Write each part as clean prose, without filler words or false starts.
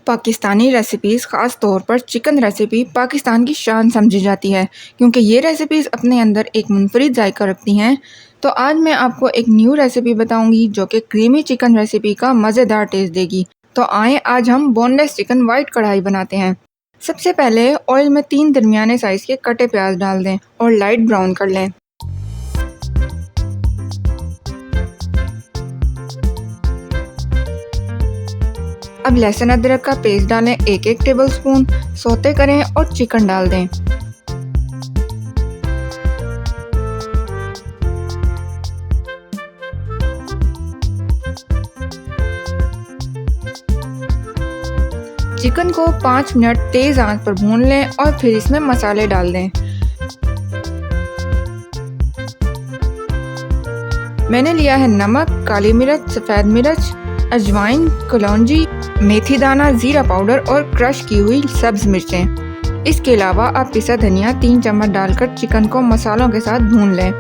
Pakistani recipes ख़ास तौर पर चिकन रेसिपी पाकिस्तान की शान समझी जाती है क्योंकि ये रेसिपीज़ अपने अंदर एक मुनफरिद जायका रखती हैं। तो आज मैं आपको एक न्यू रेसिपी बताऊंगी जो कि क्रीमी चिकन रेसिपी का मज़ेदार टेस्ट देगी। तो आए आज हम बोनलेस चिकन वाइट कढ़ाई बनाते हैं। सबसे पहले ऑयल में 3 दरमियाने साइज़ के कटे प्याज डाल दें और लाइट ब्राउन कर लें। अब लहसुन अदरक का पेस्ट डालें 1-1 टेबलस्पून, सौते करें और चिकन डाल दें। चिकन को 5 मिनट तेज आंच पर भून लें और फिर इसमें मसाले डाल दें। मैंने लिया है नमक, काली मिर्च, सफ़ेद मिर्च, अजवाइन, कलौंजी, मेथी दाना, ज़ीरा पाउडर और क्रश की हुई सब्ज़ मिर्चें। इसके अलावा आप पिसा धनिया 3 चम्मच डालकर चिकन को मसालों के साथ भून लें।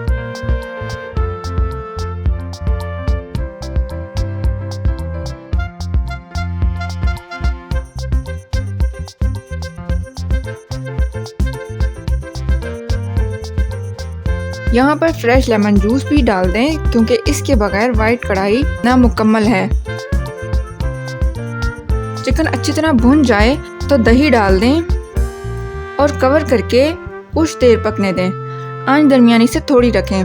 यहाँ पर फ्रेश लेमन जूस भी डाल दें क्योंकि इसके बगैर वाइट कढ़ाई नामुकम्मल है। चिकन अच्छी तरह भुन जाए तो दही डाल दें और कवर करके कुछ देर पकने दें। आंच दरमियानी से थोड़ी रखें।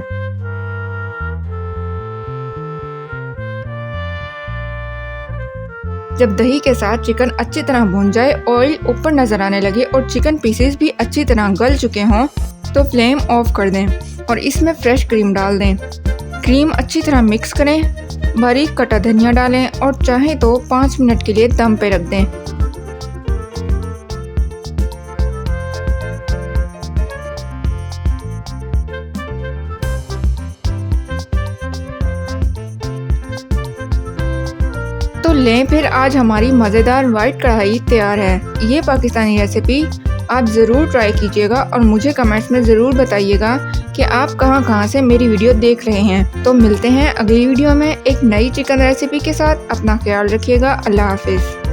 जब दही के साथ चिकन अच्छी तरह भुन जाए, ऑयल ऊपर नजर आने लगे और चिकन पीसेस भी अच्छी तरह गल चुके हों तो फ्लेम ऑफ कर दें और इसमें फ्रेश क्रीम डाल दें। क्रीम अच्छी तरह मिक्स करें, बारीक कटा धनिया डालें और चाहें तो 5 मिनट के लिए दम पे रख दें। तो लें फिर आज हमारी मज़ेदार वाइट कढ़ाई तैयार है। ये पाकिस्तानी रेसिपी आप ज़रूर ट्राई कीजिएगा और मुझे कमेंट्स में ज़रूर बताइएगा कि आप कहाँ से मेरी वीडियो देख रहे हैं। तो मिलते हैं अगली वीडियो में एक नई चिकन रेसिपी के साथ। अपना ख्याल रखिएगा। अल्लाह हाफिज़।